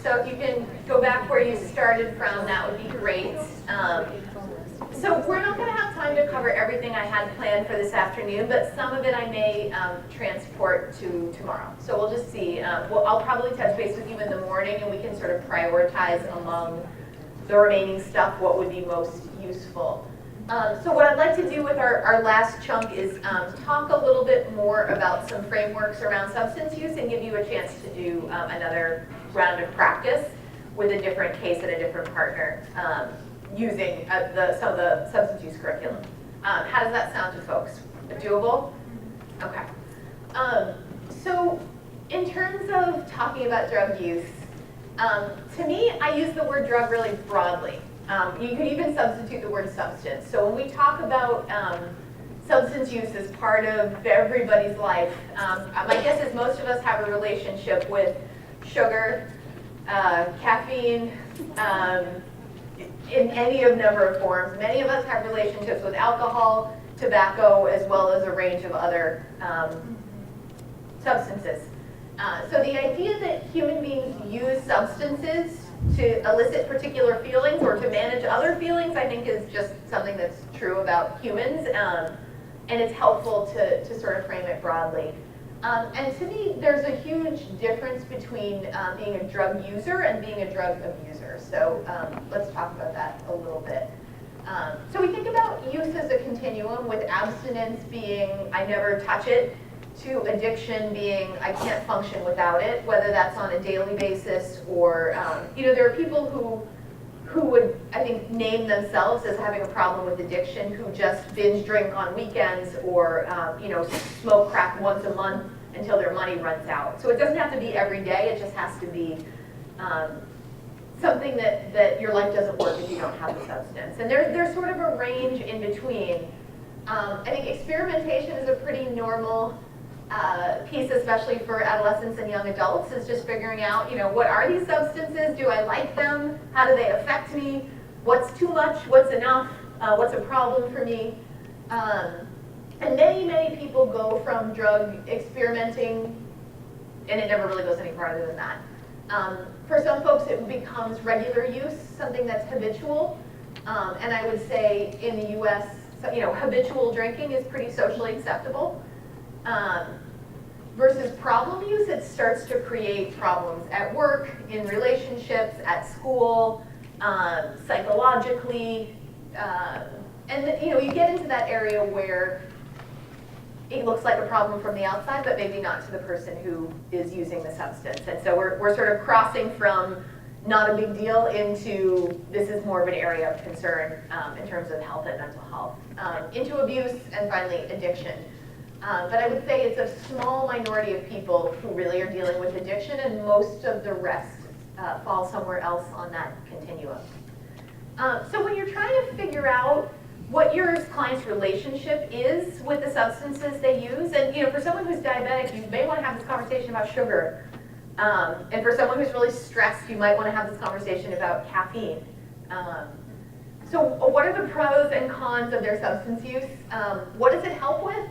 So if you can go back where you started from, that would be great. So we're not going to have time to cover everything I had planned for this afternoon, but some of it I may transport to tomorrow. So we'll just see. I'll probably touch base with you in the morning, and we can sort of prioritize among the remaining stuff what would be most useful. So what I'd like to do with our last chunk is talk a little bit more about some frameworks around substance use and give you a chance to do another round of practice with a different case and a different partner using some of the substance use curriculum. How does that sound to folks? Doable? Okay. So in terms of talking about drug use, to me, I use the word drug really broadly. You could even substitute the word substance. So when we talk about substance use as part of everybody's life, my guess is most of us have a relationship with sugar, caffeine, in any of number of forms. Many of us have relationships with alcohol, tobacco, as well as a range of other substances. So the idea that human beings use substances to elicit particular feelings or to manage other feelings, I think is just something that's true about humans, and it's helpful to sort of frame it broadly. And to me, there's a huge difference between being a drug user and being a drug abuser. So let's talk about that a little bit. So we think about use as a continuum, with abstinence being I never touch it, to addiction being I can't function without it, whether that's on a daily basis or, there are people who would, I think, name themselves as having a problem with addiction, who just binge drink on weekends or, smoke crack once a month until their money runs out. So it doesn't have to be every day, it just has to be something that your life doesn't work if you don't have the substance. And there's sort of a range in between. I think experimentation is a pretty normal piece, especially for adolescents and young adults, is just figuring out, what are these substances? Do I like them? How do they affect me? What's too much? What's enough? What's a problem for me? And many, many people go from drug experimenting, and it never really goes any farther than that. For some folks, it becomes regular use, something that's habitual. And I would say in the US, habitual drinking is pretty socially acceptable. Versus problem use, it starts to create problems at work, in relationships, at school, psychologically, and you get into that area where it looks like a problem from the outside, but maybe not to the person who is using the substance. And so we're sort of crossing from not a big deal into this is more of an area of concern in terms of health and mental health, into abuse, and finally addiction. But I would say it's a small minority of people who really are dealing with addiction, and most of the rest fall somewhere else on that continuum. So when you're trying to figure out what your client's relationship is with the substances they use, and for someone who's diabetic, you may want to have this conversation about sugar. And for someone who's really stressed, you might want to have this conversation about caffeine. So what are the pros and cons of their substance use? What does it help with?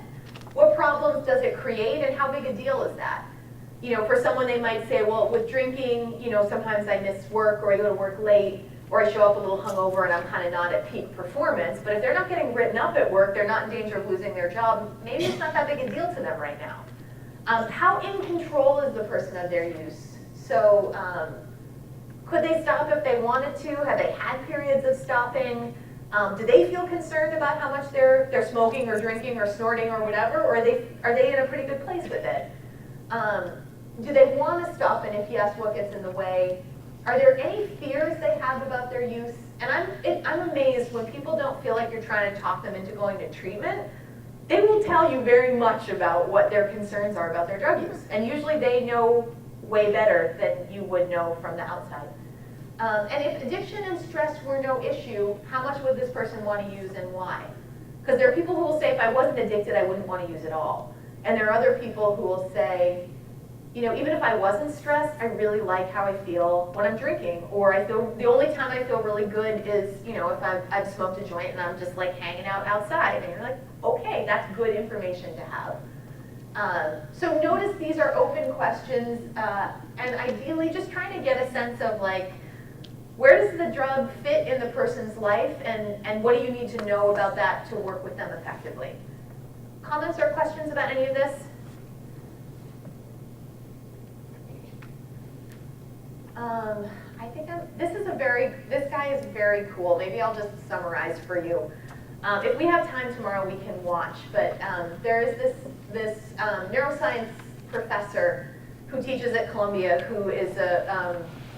What problems does it create, and how big a deal is that? For someone, they might say, well, with drinking, sometimes I miss work, or I go to work late, or I show up a little hungover and I'm kind of not at peak performance. But if they're not getting written up at work, they're not in danger of losing their job, maybe it's not that big a deal to them right now. How in control is the person of their use? So could they stop if they wanted to? Have they had periods of stopping? Do they feel concerned about how much they're smoking or drinking or snorting or whatever, or are they in a pretty good place with it? Do they want to stop, and if yes, what gets in the way? Are there any fears they have about their use? And I'm amazed when people don't feel like you're trying to talk them into going to treatment. They will tell you very much about what their concerns are about their drug use, and usually they know way better than you would know from the outside. And if addiction and stress were no issue, how much would this person want to use and why? Because there are people who will say, if I wasn't addicted, I wouldn't want to use at all. And there are other people who will say, even if I wasn't stressed, I really like how I feel when I'm drinking. Or I feel the only time I feel really good is, if I've smoked a joint and I'm just like hanging out outside. And you're like, okay, that's good information to have. So notice these are open questions, and ideally just trying to get a sense of like, where does the drug fit in the person's life, and what do you need to know about that to work with them effectively? Comments or questions about any of this? I think this guy is very cool. Maybe I'll just summarize for you. If we have time tomorrow, we can watch, but there is this neuroscience professor who teaches at Columbia who is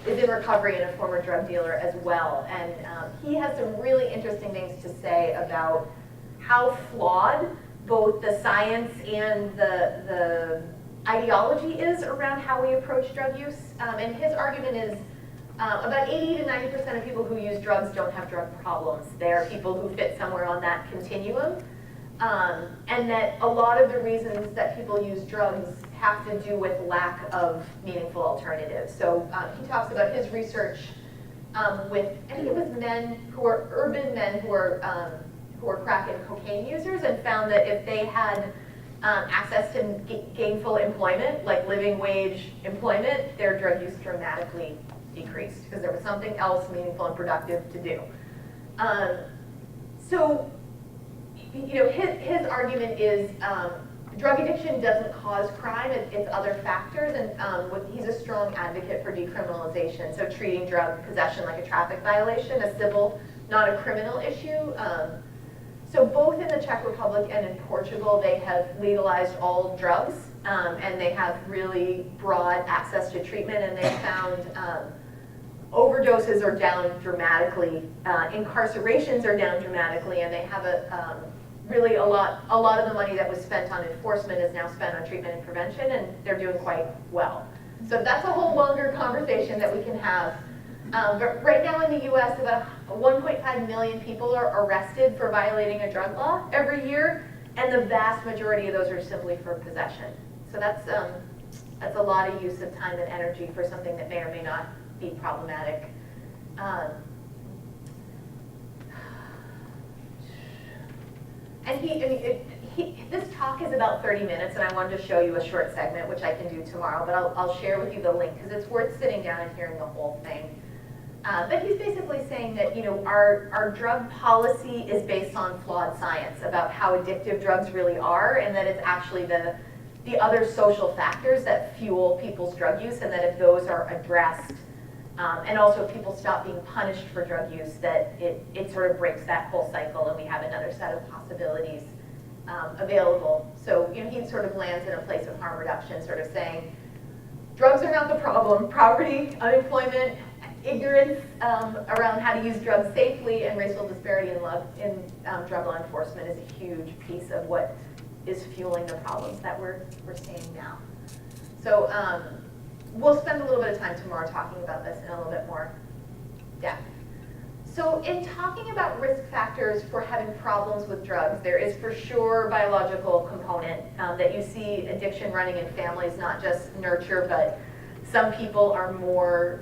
in recovery and a former drug dealer as well. And he has some really interesting things to say about how flawed both the science and the ideology is around how we approach drug use. And his argument is about 80 to 90% of people who use drugs don't have drug problems. They're people who fit somewhere on that continuum. And that a lot of the reasons that people use drugs have to do with lack of meaningful alternatives. So he talks about his research with, I think it was urban men who are crack and cocaine users, and found that if they had access to gainful employment, like living wage employment, their drug use dramatically decreased because there was something else meaningful and productive to do. So, you know, his argument is drug addiction doesn't cause crime, it's other factors, and he's a strong advocate for decriminalization, so treating drug possession like a traffic violation, a civil, not a criminal issue. So both in the Czech Republic and in Portugal, they have legalized all drugs, and they have really broad access to treatment, and they found overdoses are down dramatically, incarcerations are down dramatically, and they have really a lot of the money that was spent on enforcement is now spent on treatment and prevention, and they're doing quite well. So that's a whole longer conversation that we can have. But right now in the US, about 1.5 million people are arrested for violating a drug law every year, and the vast majority of those are simply for possession. So that's a lot of use of time and energy for something that may or may not be problematic. And this talk is about 30 minutes, and I wanted to show you a short segment, which I can do tomorrow, but I'll share with you the link, because it's worth sitting down and hearing the whole thing. But he's basically saying that, you know, our drug policy is based on flawed science about how addictive drugs really are, and that it's actually the other social factors that fuel people's drug use, and that if those are addressed, and also if people stop being punished for drug use, that it sort of breaks that whole cycle, and we have another set of possibilities available. So, you know, he sort of lands in a place of harm reduction, sort of saying, drugs are not the problem. Poverty, unemployment, ignorance around how to use drugs safely, and racial disparity in drug law enforcement is a huge piece of what is fueling the problems that we're seeing now. So we'll spend a little bit of time tomorrow talking about this in a little bit more depth. So in talking about risk factors for having problems with drugs, there is for sure biological component that you see addiction running in families, not just nurture, but some people are more,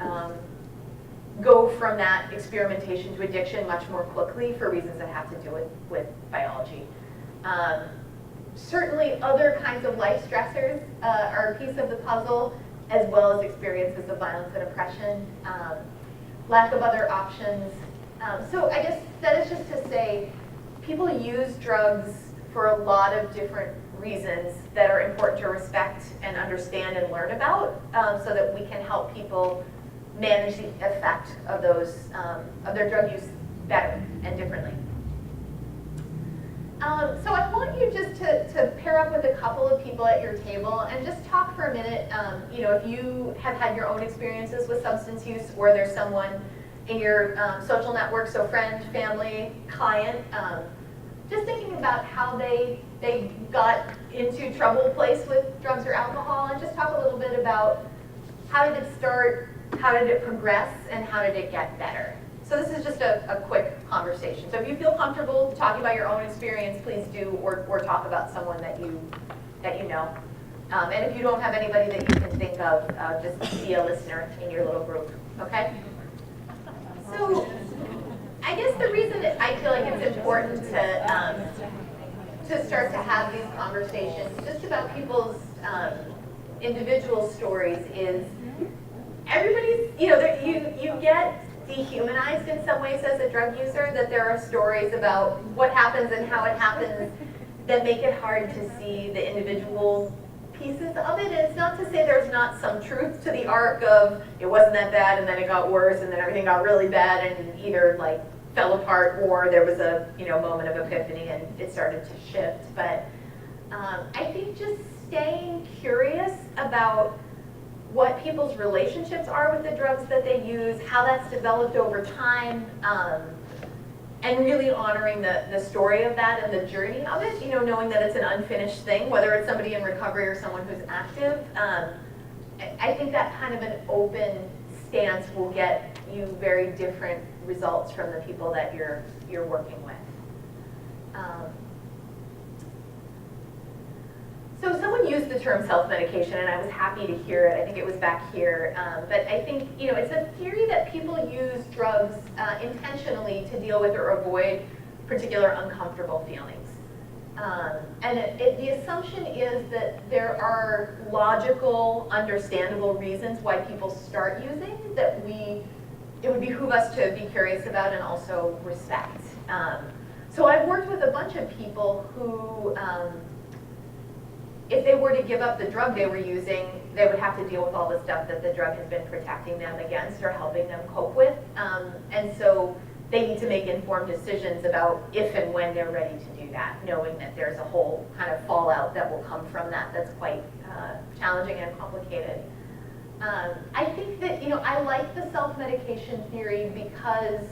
go from that experimentation to addiction much more quickly for reasons that have to do with biology. Certainly other kinds of life stressors are a piece of the puzzle, as well as experiences of violence and oppression, lack of other options. So I guess that is just to say, people use drugs for a lot of different reasons that are important to respect and understand and learn about, so that we can help people manage the effect of those of their drug use better and differently. So I want you just to pair up with a couple of people at your table and just talk for a minute. You know, if you have had your own experiences with substance use, or there's someone in your social network, so friend, family, client, just thinking about how they got into trouble place with drugs or alcohol, and just talk a little bit about how did it start, how did it progress, and how did it get better. So this is just a quick conversation. So if you feel comfortable talking about your own experience, please do, or talk about someone that you know. And if you don't have anybody that you can think of, just be a listener in your little group, okay? So I guess the reason that I feel like it's important to start to have these conversations just about people's individual stories is everybody's, you get dehumanized in some ways as a drug user, that there are stories about what happens and how it happens that make it hard to see the individual pieces of it. And it's not to say there's not some truth to the arc of it wasn't that bad and then it got worse and then everything got really bad and either like fell apart or there was a moment of epiphany and it started to shift. But I think just staying curious about what people's relationships are with the drugs that they use, how that's developed over time, and really honoring the story of that and the journey of it, knowing that it's an unfinished thing, whether it's somebody in recovery or someone who's active. I think that kind of an open stance will get you very different results from the people that you're working with. So someone used the term self-medication, and I was happy to hear it. I think it was back here. But I think, it's a theory that people use drugs intentionally to deal with or avoid particular uncomfortable feelings. And the assumption is that there are logical, understandable reasons why people start using that it would behoove us to be curious about and also respect. So I've worked with a bunch of people who, if they were to give up the drug they were using, they would have to deal with all the stuff that the drug has been protecting them against or helping them cope with. And so they need to make informed decisions about if and when they're ready to do that, knowing that there's a whole kind of fallout that will come from that that's quite challenging and complicated. I think that, I like the self-medication theory because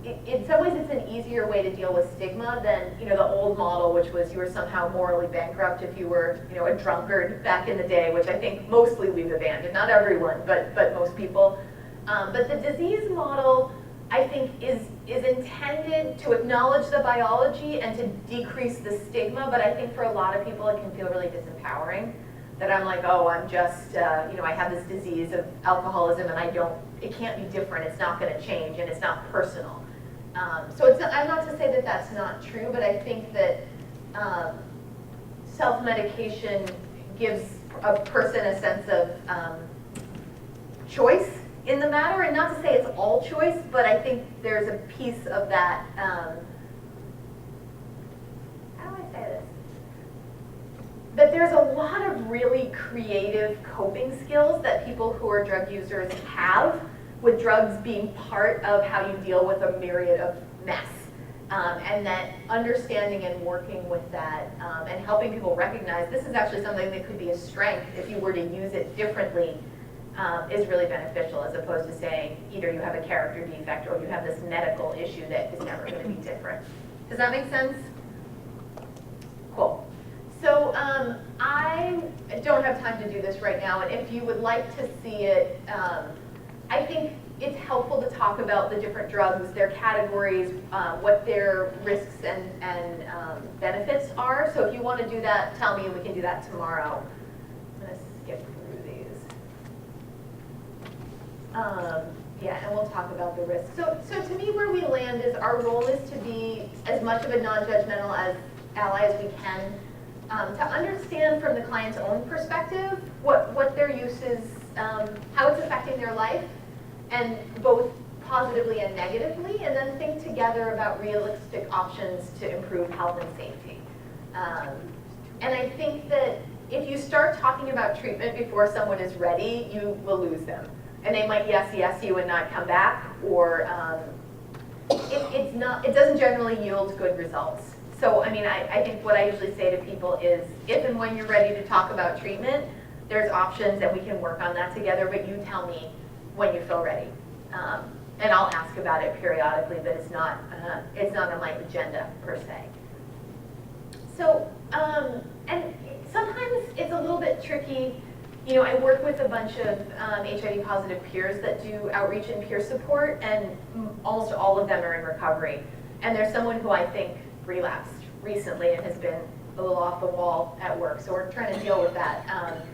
in some ways it's an easier way to deal with stigma than, the old model, which was you were somehow morally bankrupt if you were, a drunkard back in the day, which I think mostly we've abandoned. Not everyone, but most people. But the disease model, I think, is intended to acknowledge the biology and to decrease the stigma, but I think for a lot of people it can feel really disempowering. That I'm like, oh, I'm just, I have this disease of alcoholism and it can't be different, it's not gonna change, and it's not personal. So I'm not to say that that's not true, but I think that self-medication gives a person a sense of choice in the matter, and not to say it's all choice, but I think there's a piece of that, how do I say this? That there's a lot of really creative coping skills that people who are drug users have, with drugs being part of how you deal with a myriad of mess. And that understanding and working with that and helping people recognize this is actually something that could be a strength if you were to use it differently is really beneficial, as opposed to saying either you have a character defect or you have this medical issue that is never going to be different. Does that make sense? Cool. So I don't have time to do this right now, and if you would like to see it, I think it's helpful to talk about the different drugs, their categories, what their risks and benefits are. So if you want to do that, tell me and we can do that tomorrow. I'm going to skip through these. Yeah, and we'll talk about the risks. So to me, where we land is our role is to be as much of a non-judgmental ally as we can, to understand from the client's own perspective what their use is, how it's affecting their life, and both positively and negatively, and then think together about realistic options to improve health and safety. And I think that if you start talking about treatment before someone is ready, you will lose them. And they might yes you and not come back, or it doesn't generally yield good results. So, I mean, I think what I usually say to people is, if and when you're ready to talk about treatment, there's options and we can work on that together, but you tell me when you feel ready. And I'll ask about it periodically, but it's not on my agenda per se. So, and sometimes it's a little bit tricky. I work with a bunch of HIV positive peers that do outreach and peer support, and almost all of them are in recovery. And there's someone who I think relapsed recently and has been a little off the wall at work, so we're trying to deal with that.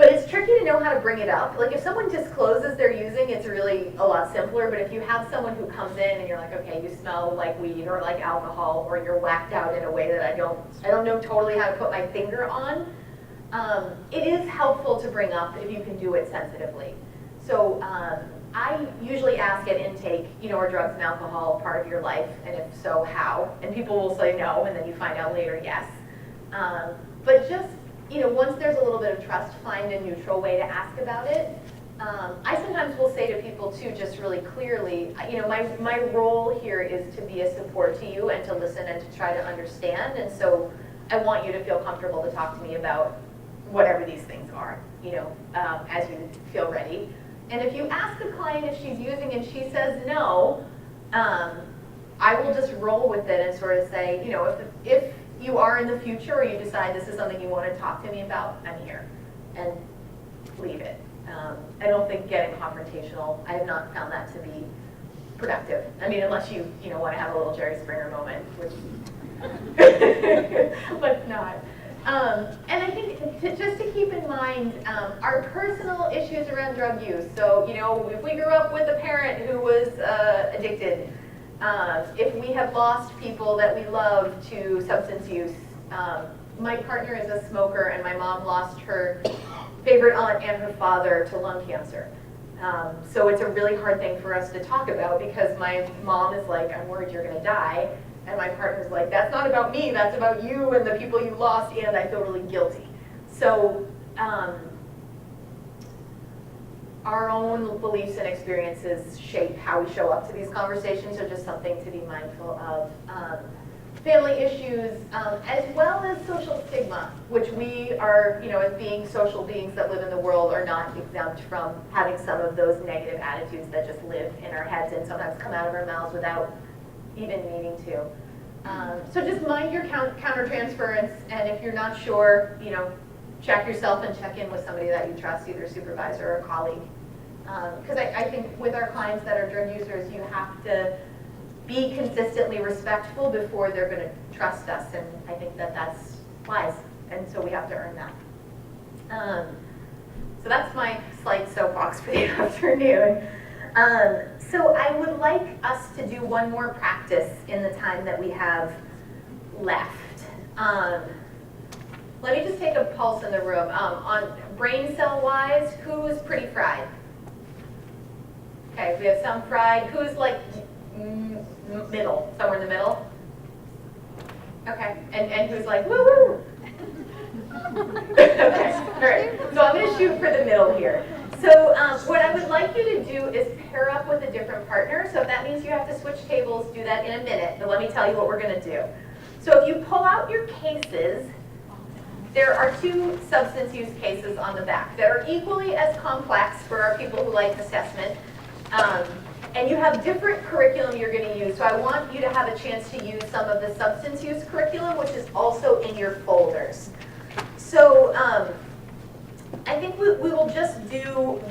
But it's tricky to know how to bring it up. Like if someone discloses they're using, it's really a lot simpler. But if you have someone who comes in and you're like, okay, you smell like weed or like alcohol, or you're whacked out in a way that I don't know totally how to put my finger on, it is helpful to bring up if you can do it sensitively. So I usually ask at intake, are drugs and alcohol part of your life? And if so, how? And people will say no, and then you find out later, yes. But just, once there's a little bit of trust, find a neutral way to ask about it. I sometimes will say to people too, just really clearly, my role here is to be a support to you and to listen and to try to understand. And so I want you to feel comfortable to talk to me about whatever these things are, as you feel ready. And if you ask the client if she's using and she says no, I will just roll with it and sort of say, if you are in the future or you decide this is something you want to talk to me about, I'm here, and leave it. I don't think getting confrontational, I have not found that to be productive. I mean, unless you want to have a little Jerry Springer moment, which let's not. And I think just to keep in mind our personal issues around drug use. So, if we grew up with a parent who was addicted, if we have lost people that we love to substance use. My partner is a smoker, and my mom lost her favorite aunt and her father to lung cancer. So it's a really hard thing for us to talk about because my mom is like, I'm worried you're going to die. And my partner's like, that's not about me, that's about you and the people you lost, and I feel really guilty. So our own beliefs and experiences shape how we show up to these conversations, so just something to be mindful of. Family issues, as well as social stigma, which we are, as being social beings that live in the world, are not exempt from having some of those negative attitudes that just live in our heads and sometimes come out of our mouths without even meaning to. So just mind your countertransference, and if you're not sure, check yourself and check in with somebody that you trust, either a supervisor or a colleague. Because I think with our clients that are drug users, you have to be consistently respectful before they're going to trust us, and I think that that's wise, and so we have to earn that. So that's my slight soapbox for the afternoon. So I would like us to do one more practice in the time that we have left. Let me just take a pulse in the room. On brain cell wise, who's pretty fried? Okay, we have some fried. Who's like middle, somewhere in the middle? Okay, and who's like woo woo? Okay, all right. So I'm going to shoot for the middle here. So what I would like you to do is pair up with a different partner. So if that means you have to switch tables, do that in a minute. But let me tell you what we're going to do. So if you pull out your cases, there are 2 substance use cases on the back that are equally as complex for our people who like assessment. And you have different curriculum you're going to use. So I want you to have a chance to use some of the substance use curriculum, which is also in your folders. So I think we will just do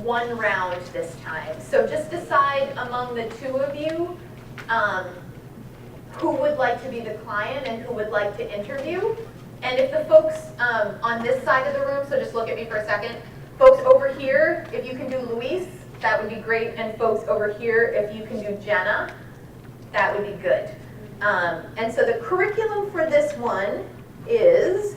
one round this time. So just decide among the 2 of you who would like to be the client and who would like to interview. And if the folks on this side of the room, so just look at me for a second, folks over here, if you can do Luis, that would be great. And folks over here, if you can do Jenna, that would be good. And so the curriculum for this one is,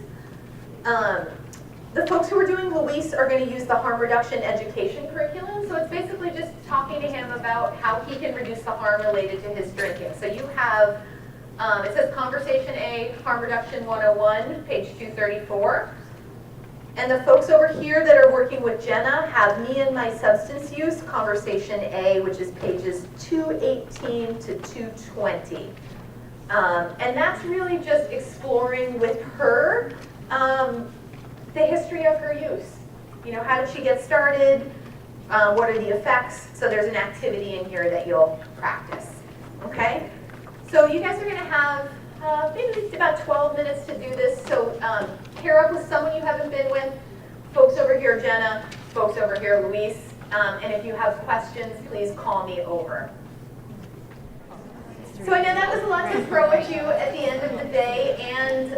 the folks who are doing Luis are going to use the harm reduction education curriculum. So it's basically just talking to him about how he can reduce the harm related to his drinking. So you have, it says Conversation A, Harm Reduction 101, page 234. And the folks over here that are working with Jenna have Me and My Substance Use, Conversation A, which is pages 218 to 220. And that's really just exploring with her the history of her use. How did she get started? What are the effects? So there's an activity in here that you'll practice. Okay? So you guys are going to have maybe about 12 minutes to do this. So pair up with someone you haven't been with. Folks over here, Jenna. Folks over here, Luis. And if you have questions, please call me over. So I know that was a lot to throw at you at the end of the day, and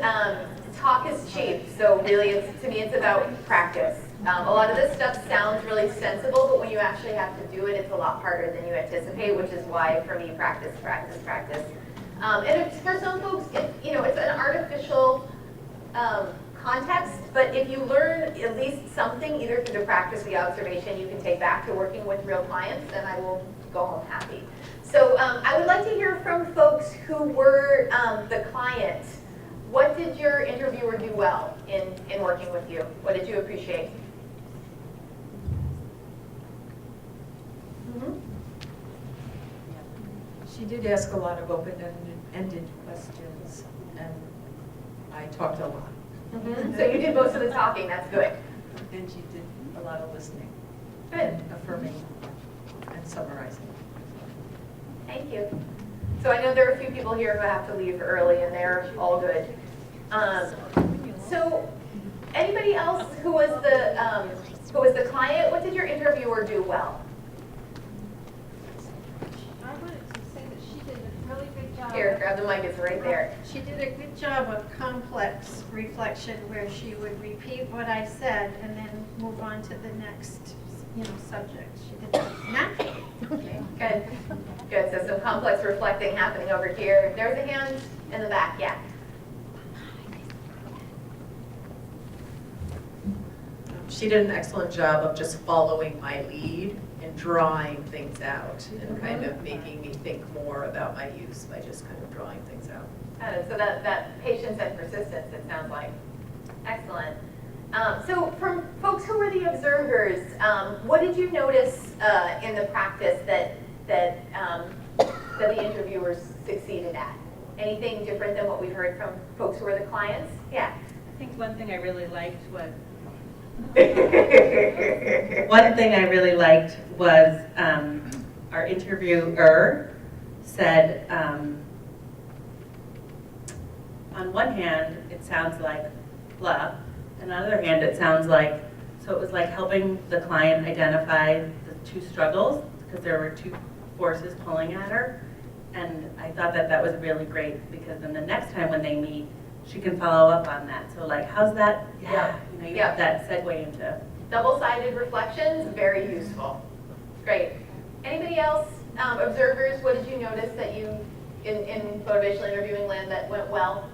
talk is cheap. So really, to me, it's about practice. A lot of this stuff sounds really sensible, but when you actually have to do it, it's a lot harder than you anticipate, which is why, for me, practice, practice, practice. And it's, for some folks, it's an artificial context, but if you learn at least something, either through the practice or the observation, you can take back to working with real clients, then I will go home happy. So I would like to hear from folks who were the client. What did your interviewer do well in working with you? What did you appreciate? She did ask a lot of open-ended questions, and I talked a lot. So you did most of the talking, that's good. And she did a lot of listening. Good. And affirming and summarizing. Thank you. So I know there are a few people here who have to leave early, and they're all good. So anybody else who was the client, what did your interviewer do well? I wanted to say that she did a really good job. Here, grab the mic, it's right there. She did a good job of complex reflection where she would repeat what I said and then move on to the next, subject. She did that naturally. Okay, good. Good, so some complex reflecting happening over here. There's a hand in the back, yeah. She did an excellent job of just following my lead and drawing things out and kind of making me think more about my use by just kind of drawing things out. So that patience and persistence, it sounds like. Excellent. So from folks who were the observers, what did you notice in the practice that the interviewers succeeded at? Anything different than what we've heard from folks who were the clients? Yeah. I think one thing I really liked was our interviewer said, on one hand, it sounds like blah, and on the other hand, it sounds like, so it was like helping the client identify the two struggles, because there were two forces pulling at her. And I thought that was really great, because then the next time when they meet, she can follow up on that. So like, how's that? Yeah, you have that segue into. Double-sided reflections, very useful. Great. Anybody else, observers, what did you notice that you, in motivational interviewing land, that went well?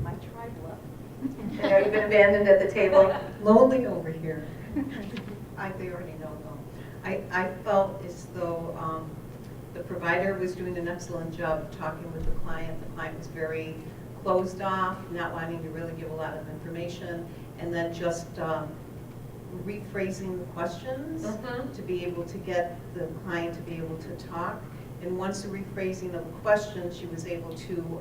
My tribe left. I know you've been abandoned at the table. Lonely over here. They already know though. I felt as though the provider was doing an excellent job of talking with the client. The client was very closed off, not wanting to really give a lot of information, and then just rephrasing the questions to be able to get the client to be able to talk. And once the rephrasing of the question, she was able to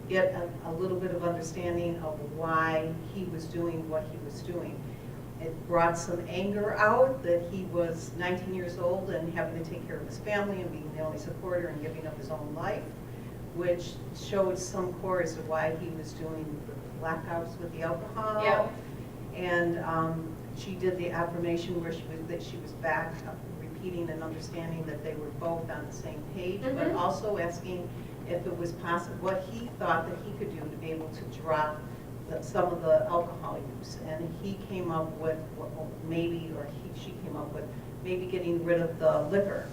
get a little bit of understanding of why he was doing what he was doing. It brought some anger out that he was 19 years old and having to take care of his family and being the only supporter and giving up his own life, which showed some core as to why he was doing the blackouts with the alcohol. Yep. And she did the affirmation where she was back repeating and understanding that they were both on the same page, but also asking if it was possible, what he thought that he could do to be able to drop some of the alcohol use. And he came up with she came up with maybe getting rid of the liquor,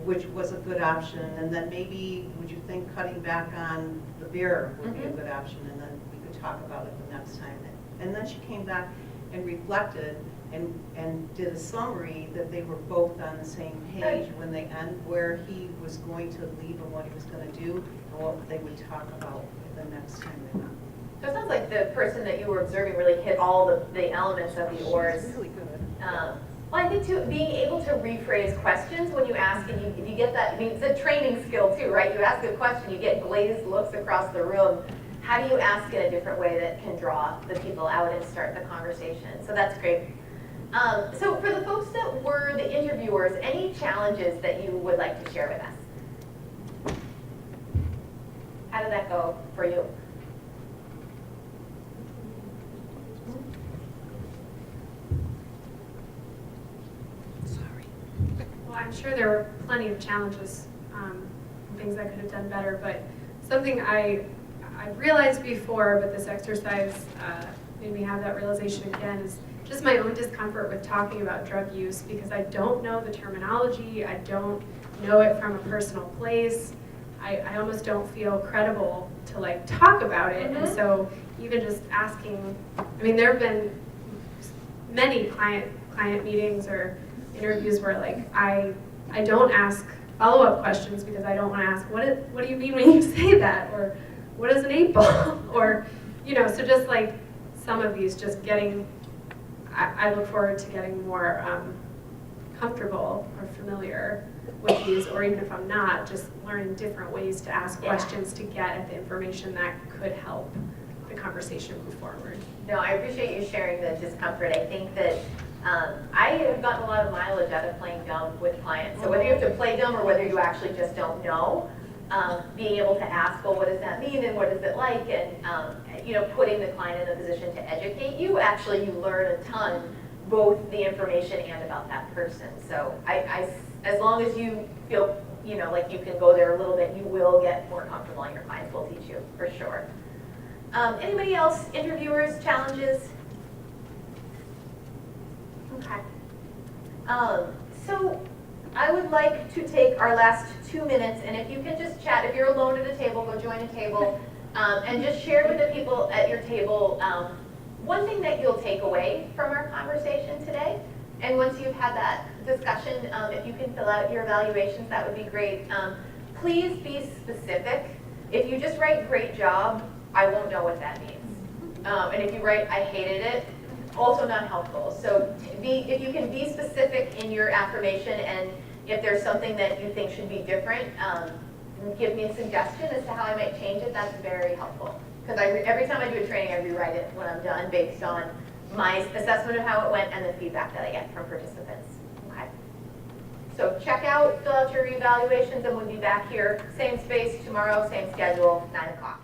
which was a good option. And then maybe, would you think cutting back on the beer would be a good option? And then we could talk about it the next time. And then she came back and reflected and did a summary that they were both on the same page when they end, where he was going to leave and what he was going to do and what they would talk about the next time they met. So it sounds like the person that you were observing really hit all the elements of the ORS. Really good. Well, I think too, being able to rephrase questions when you ask, and you get that, I mean, it's a training skill too, right? You ask a question, you get glazed looks across the room. How do you ask in a different way that can draw the people out and start the conversation? So that's great. So for the folks that were the interviewers, any challenges that you would like to share with us? How did that go for you? Well, I'm sure there were plenty of challenges, things I could have done better, but something I realized before, but this exercise made me have that realization again, is just my own discomfort with talking about drug use because I don't know the terminology, I don't know it from a personal place. I almost don't feel credible to like talk about it. And so even just asking, I mean, there have been many client meetings or interviews where like I don't ask follow-up questions because I don't want to ask, what do you mean when you say that? Or what is an 8-ball? Or, you know, so just like some of these, just getting, I look forward to getting more comfortable or familiar with these, or even if I'm not, just learning different ways to ask questions to get at the information that could help the conversation move forward. No, I appreciate you sharing the discomfort. I think that I have gotten a lot of mileage out of playing dumb with clients. So whether you have to play dumb or whether you actually just don't know, being able to ask, well, what does that mean and what is it like? And you know, putting the client in a position to educate you, actually you learn a ton, both the information and about that person. So as long as you feel, you know, like you can go there a little bit, you will get more comfortable and your clients will teach you, for sure. Anybody else? Interviewers, challenges? Okay. So I would like to take our last 2 minutes, and if you can just chat, if you're alone at a table, go join a table, and just share with the people at your table one thing that you'll take away from our conversation today. And once you've had that discussion, if you can fill out your evaluations, that would be great. Please be specific. If you just write great job, I won't know what that means. And if you write I hated it, also not helpful. So if you can be specific in your affirmation, and if there's something that you think should be different, give me a suggestion as to how I might change it. That's very helpful. Because every time I do a training, I rewrite it when I'm done based on my assessment of how it went and the feedback that I get from participants. Okay. So check out, fill out your evaluations, and we'll be back here, same space tomorrow, same schedule, 9 o'clock.